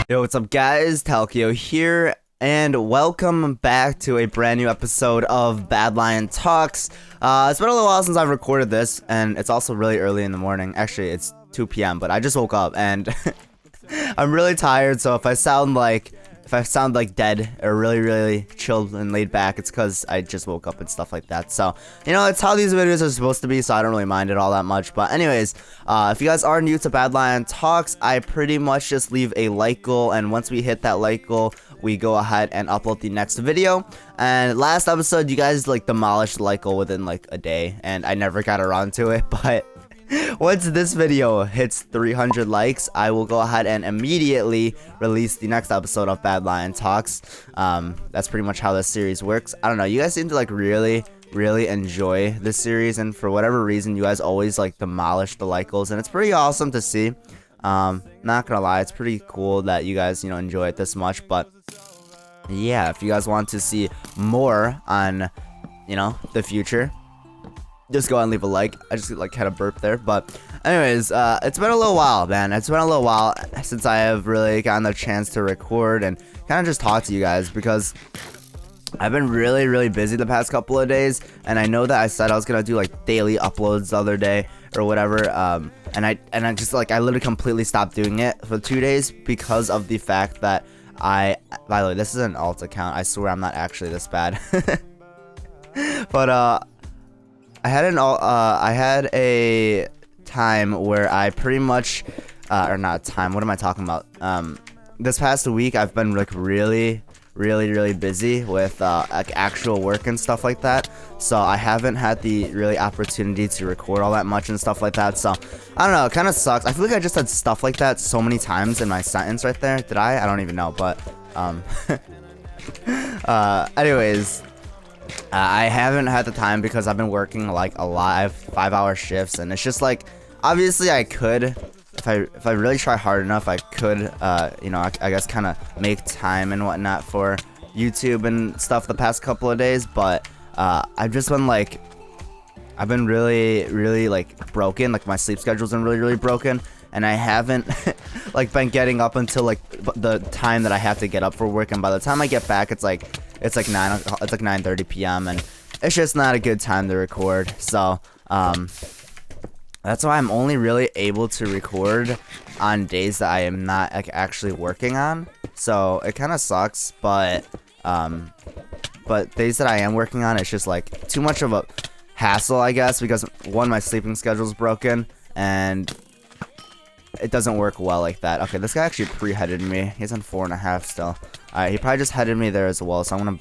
Yo, what's up guys, Talekio here, and welcome back to a brand new episode of Badlion Talks. It's been a little while since I've recorded this, and it's also really early in the morning. Actually, it's 2 p.m., but I just woke up, and I'm really tired, so if I sound like dead or really chilled and laid back, it's because I just woke up and stuff like that. So, you know, it's how these videos are supposed to be, so I don't really mind it all that much. But anyways, if you guys are new to Badlion Talks, I pretty much just leave a like goal, and once we hit that like goal, we go ahead and upload the next video. And last episode, you guys like demolished the like goal within like a day, and I never got around to it, but once this video hits 300 likes, I will go ahead and immediately release the next episode of Badlion Talks. That's pretty much how this series works. I don't know, you guys seem to like really enjoy this series, and for whatever reason, you guys always like demolish the like goals, and it's pretty awesome to see. Not gonna lie, it's pretty cool that you guys, you know, enjoy it this much. But yeah, if you guys want to see more on, you know, the future, just go and leave a like. I just like had a burp there, but anyways, it's been a little while, man. It's been a little while since I have really gotten the chance to record and kind of just talk to you guys, because I've been really busy the past couple of days, and I know that I said I was gonna do like daily uploads the other day or whatever, and I just like I literally completely stopped doing it for 2 days because of the fact that by the way, this is an alt account. I swear I'm not actually this bad. But I had a time where I pretty much, or not time, what am I talking about? This past week, I've been like really busy with like actual work and stuff like that. So I haven't had the really opportunity to record all that much and stuff like that. So I don't know, it kind of sucks. I feel like I just said stuff like that so many times in my sentence right there. Did I? I don't even know, but anyways. I haven't had the time because I've been working like a lot. I have 5-hour shifts, and it's just like, obviously I could, if I really try hard enough, I could, you know, I guess kind of make time and whatnot for YouTube and stuff the past couple of days. But I've just been like, I've been really like broken. Like my sleep schedule's been really broken, and I haven't like been getting up until like the time that I have to get up for work. And by the time I get back, it's like 9:30 p.m. and it's just not a good time to record. So that's why I'm only really able to record on days that I am not like actually working on. So it kind of sucks, but days that I am working on, it's just like too much of a hassle, I guess, because one, my sleeping schedule's broken, and it doesn't work well like that. Okay, this guy actually pre-headed me. He's on 4.5 still. Alright, he probably just headed me there as well, so I'm gonna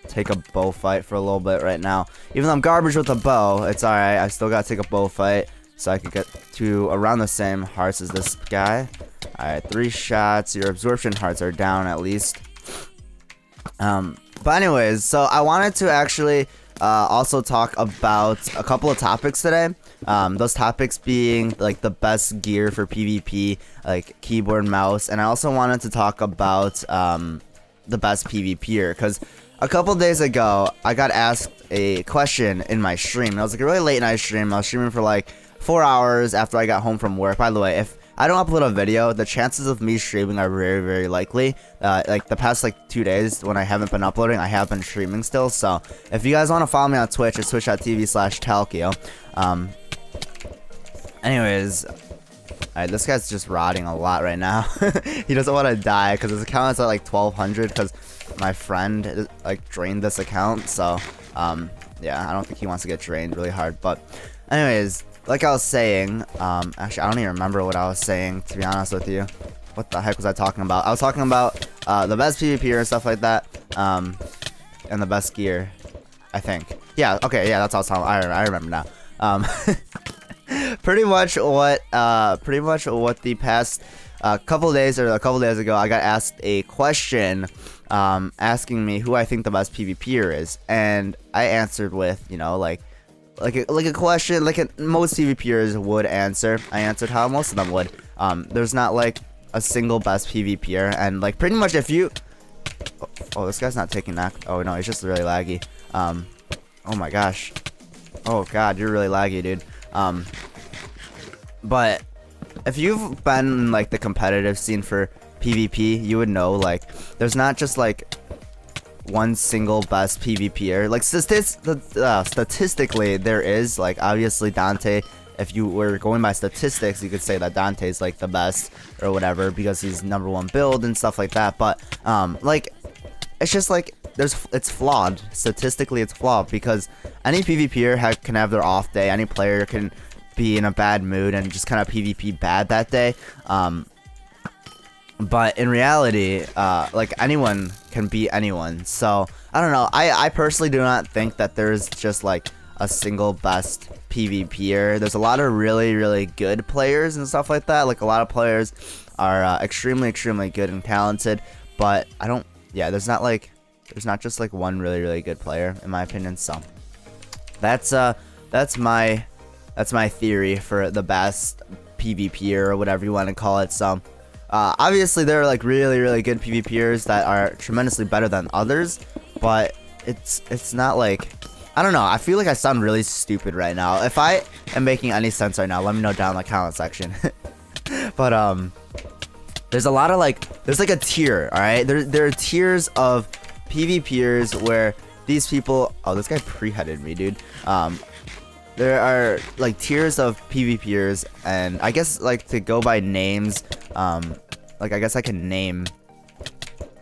take a bow fight for a little bit right now. Even though I'm garbage with a bow, it's alright. I still gotta take a bow fight so I could get to around the same hearts as this guy. Alright, 3 shots. Your absorption hearts are down at least. But anyways, so I wanted to actually also talk about a couple of topics today. Those topics being like the best gear for PvP, like keyboard, mouse, and I also wanted to talk about the best PvPer, because a couple days ago I got asked a question in my stream. It was like a really late night stream. I was streaming for like 4 hours after I got home from work. By the way, if I don't upload a video, the chances of me streaming are very likely. Like the past like 2 days when I haven't been uploading, I have been streaming still. So if you guys want to follow me on Twitch, it's twitch.tv/Talekio. Anyways, alright, this guy's just rotting a lot right now. He doesn't want to die because his account is at like 1200 because my friend like drained this account. So yeah, I don't think he wants to get drained really hard. But anyways, like I was saying, actually I don't even remember what I was saying, to be honest with you. What the heck was I talking about? I was talking about the best PvP and stuff like that, and the best gear, I think. Yeah, okay, yeah, that's what I was talking about. I remember now. Pretty much what the past couple days ago, I got asked a question asking me who I think the best PvPer is, and I answered with, you know, like a question like most PvPers would answer. I answered how most of them would. There's not like a single best PvPer, and like pretty much if you oh, this guy's not taking that. Oh no, he's just really laggy. Oh my gosh. Oh god, you're really laggy, dude. But if you've been in like the competitive scene for PvP, you would know like there's not just like one single best PvPer. Like statistically, there is like obviously Dante. If you were going by statistics, you could say that Dante's like the best or whatever because he's #1 build and stuff like that. But like it's just like it's flawed. Statistically, it's flawed because any PvPer can have their off day. Any player can be in a bad mood and just kind of PvP bad that day. But in reality, like anyone can beat anyone. So I don't know. I personally do not think that there's just like a single best PvPer. There's a lot of really good players and stuff like that. Like a lot of players are extremely good and talented. But I don't. Yeah, there's not just like one really good player in my opinion. So that's my theory for the best PvPer or whatever you want to call it. So obviously there are like really good PvPers that are tremendously better than others, but it's not like, I don't know, I feel like I sound really stupid right now. If I am making any sense right now, let me know down in the comment section. But there's a lot of like, there's like a tier, all right? There are tiers of PvPers where these people, oh, this guy pre-headed me, dude. There are like tiers of PvPers, and I guess like to go by names, like I guess I can name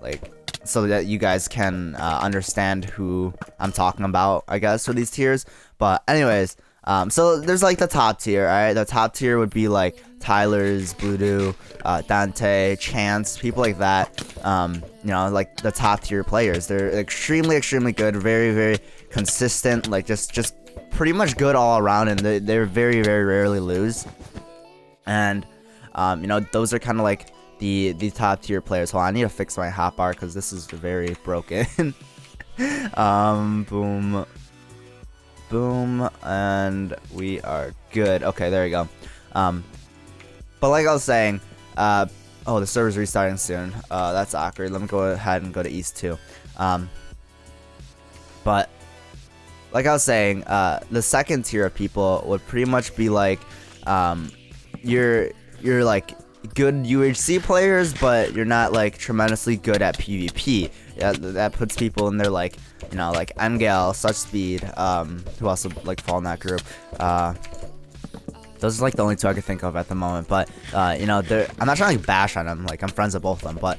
like so that you guys can understand who I'm talking about, I guess, for these tiers. But anyways, so there's like the top tier, alright? The top tier would be like Tylarzz, Bluedo, Dante, Chance, people like that. You know, like the top tier players. They're extremely good, very consistent, like just pretty much good all around, and they're very rarely lose. And you know, those are kind of like the top tier players. Hold on, I need to fix my hotbar because this is very broken. Boom, and we are good. Okay, there we go. But like I was saying, oh, the server's restarting soon. That's awkward. Let me go ahead and go to East 2. But like I was saying, the second tier of people would pretty much be like, you're like good UHC players, but you're not like tremendously good at PvP. Yeah, that puts people in there like, you know, like Mgal, Such Speed, who also like fall in that group. Those are like the only two I can think of at the moment. But you know, I'm not trying to like bash on them. Like I'm friends with both of them, but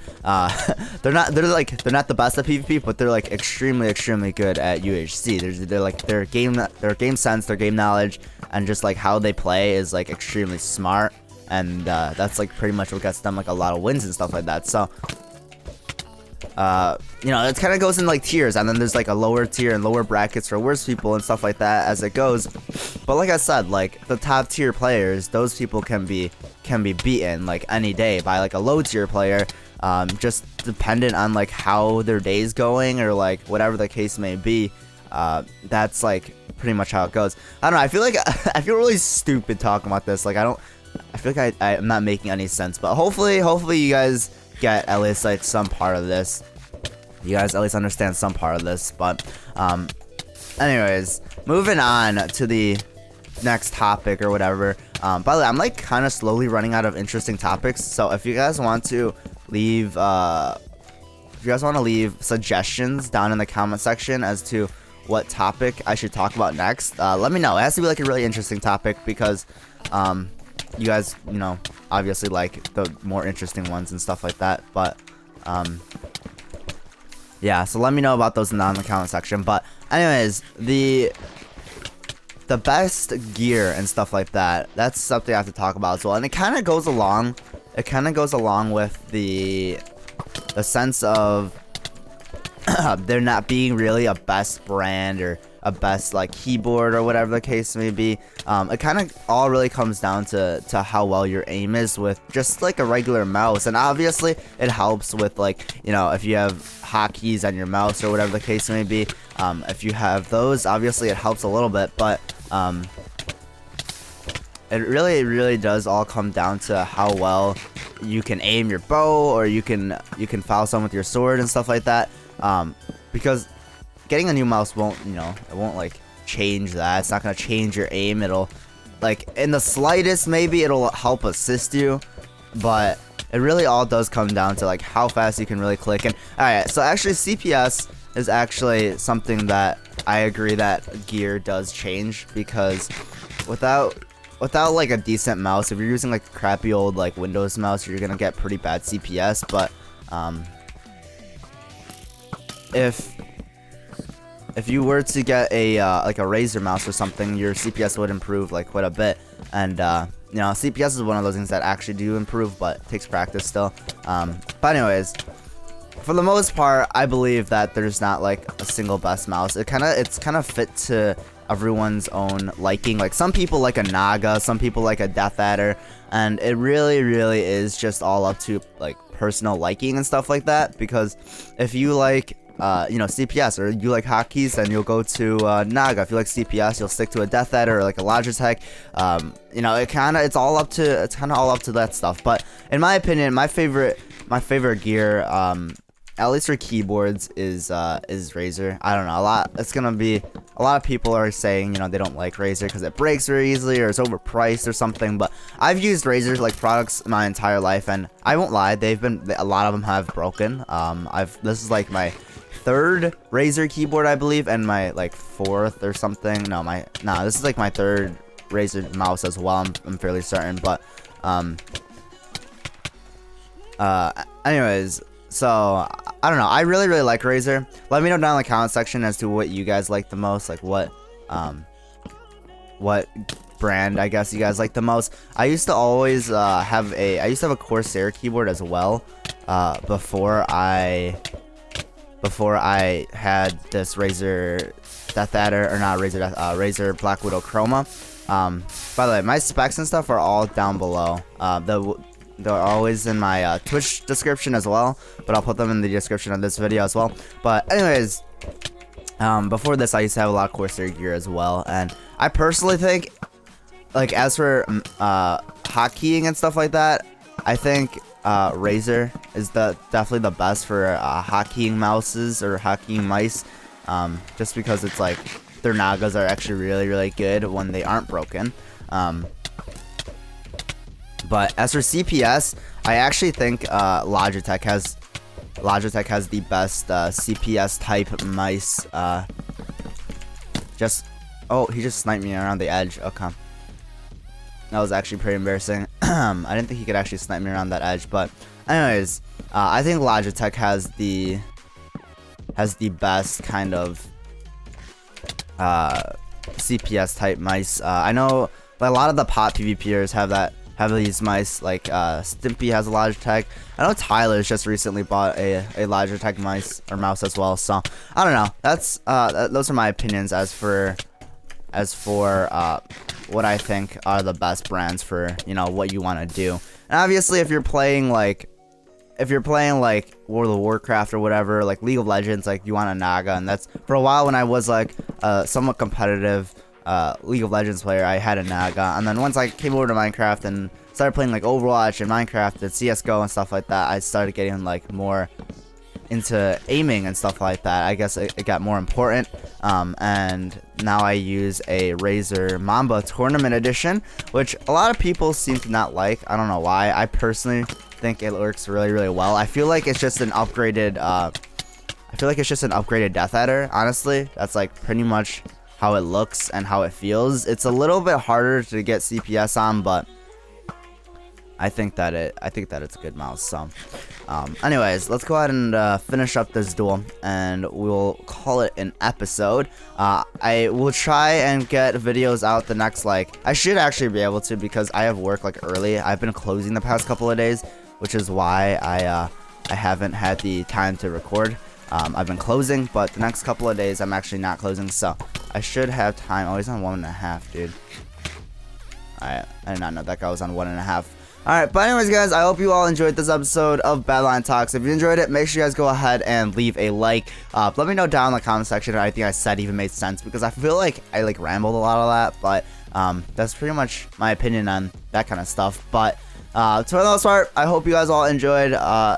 they're not the best at PvP, but they're like extremely good at UHC. They're like their game sense, their game knowledge, and just like how they play is like extremely smart. And that's like pretty much what gets them like a lot of wins and stuff like that. So you know, it kind of goes in like tiers, and then there's like a lower tier and lower brackets for worse people and stuff like that as it goes. But like I said, like the top tier players, those people can be beaten like any day by like a low tier player, just dependent on like how their day's going or like whatever the case may be. That's like pretty much how it goes. I don't know, I feel like I feel really stupid talking about this. Like I feel like I'm not making any sense, but hopefully you guys get at least like some part of this. You guys at least understand some part of this. But anyways, moving on to the next topic or whatever. By the way, I'm like kind of slowly running out of interesting topics, so if you guys want to leave suggestions down in the comment section as to what topic I should talk about next, let me know. It has to be like a really interesting topic because you guys, you know, obviously like the more interesting ones and stuff like that. But yeah, so let me know about those down in the comment section. But anyways, the best gear and stuff like that, that's something I have to talk about as well. And it kind of goes along with the sense of there not being really a best brand or a best like keyboard or whatever the case may be. It kind of all really comes down to how well your aim is with just like a regular mouse. And obviously it helps with like, you know, if you have hotkeys on your mouse or whatever the case may be. If you have those, obviously it helps a little bit, but it really does all come down to how well you can aim your bow, or you can foul someone with your sword and stuff like that. Because getting a new mouse won't, you know, it won't like change that. It's not gonna change your aim. It'll like in the slightest, maybe it'll help assist you, but it really all does come down to like how fast you can really click. And alright, so actually CPS is actually something that I agree that gear does change, because without like a decent mouse, if you're using like a crappy old like Windows mouse, you're gonna get pretty bad CPS. But if you were to get a like a Razer mouse or something, your CPS would improve like quite a bit. And you know, CPS is one of those things that actually do improve, but it takes practice still. But anyways, for the most part, I believe that there's not like a single best mouse. It's kind of fit to everyone's own liking. Like some people like a Naga, some people like a Death Adder, and it really is just all up to like personal liking and stuff like that. Because if you like you know, CPS, or you like hotkeys, then you'll go to Naga. If you like CPS, you'll stick to a Death Adder or like a Logitech. You know, it's kind of all up to that stuff. But in my opinion, my favorite gear, at least for keyboards, is Razer. I don't know, a lot of people are saying, you know, they don't like Razer because it breaks very easily or it's overpriced or something. But I've used Razer like products my entire life, and I won't lie, a lot of them have broken. This is like my third Razer keyboard, I believe, and my like fourth or something. This is like my third Razer mouse as well. I'm fairly certain. But anyways, so I don't know. I really like Razer. Let me know down in the comment section as to what you guys like the most. Like what brand I guess you guys like the most. I used to always have a Corsair keyboard as well. Before I had this Razer Death Adder, or not Razer, Razer Black Widow Chroma. By the way, my specs and stuff are all down below. They're always in my Twitch description as well, but I'll put them in the description of this video as well. But anyways, before this, I used to have a lot of Corsair gear as well, and I personally think, like, as for hotkeying and stuff like that, I think Razer is definitely the best for hotkeying mouses or hotkeying mice, just because it's like their Nagas are actually really good when they aren't broken. But as for CPS, I actually think Logitech has the best CPS type mice. Oh, he just sniped me around the edge. Okay. That was actually pretty embarrassing. I didn't think he could actually snipe me around that edge. But anyways, I think Logitech has the best kind of CPS type mice. I know a lot of the pot PvPers have these mice. Like Stimpy has a Logitech. I know Tylarzz just recently bought a Logitech mouse as well. So I don't know. Those are my opinions as for what I think are the best brands for, you know, what you want to do. And obviously, if you're playing like World of Warcraft or whatever, like League of Legends, like you want a Naga. And that's, for a while when I was like somewhat competitive League of Legends player, I had a Naga. And then once I came over to Minecraft and started playing like Overwatch and Minecraft and CSGO and stuff like that, I started getting like more into aiming and stuff like that. I guess it got more important, and now I use a Razer Mamba Tournament Edition, which a lot of people seem to not like. I don't know why. I personally think it works really well. I feel like it's just an upgraded Death Adder. Honestly, that's like pretty much how it looks and how it feels. It's a little bit harder to get CPS on, but I think that it's a good mouse. So anyways, let's go ahead and finish up this duel, and we'll call it an episode. I will try and get videos out the next, like, I should actually be able to, because I have work like early. I've been closing the past couple of days, which is why I haven't had the time to record. I've been closing, but the next couple of days I'm actually not closing, so I should have time. Oh, he's on 1.5, dude. I did not know that guy was on 1.5. Alright, but anyways, guys, I hope you all enjoyed this episode of Badlion Talks. If you enjoyed it, make sure you guys go ahead and leave a like. Let me know down in the comment section if anything I said even made sense, because I feel like I like rambled a lot of that, but that's pretty much my opinion on that kind of stuff. But For the most part, I hope you guys all enjoyed.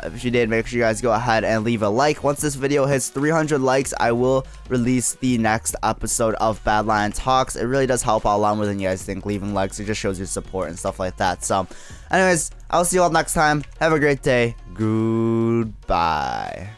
If you did, make sure you guys go ahead and leave a like. Once this video hits 300 likes, I will release the next episode of Badlion Talks. It really does help out a lot more than you guys think. Leaving likes, it just shows your support and stuff like that. So, anyways, I'll see you all next time. Have a great day. Goodbye.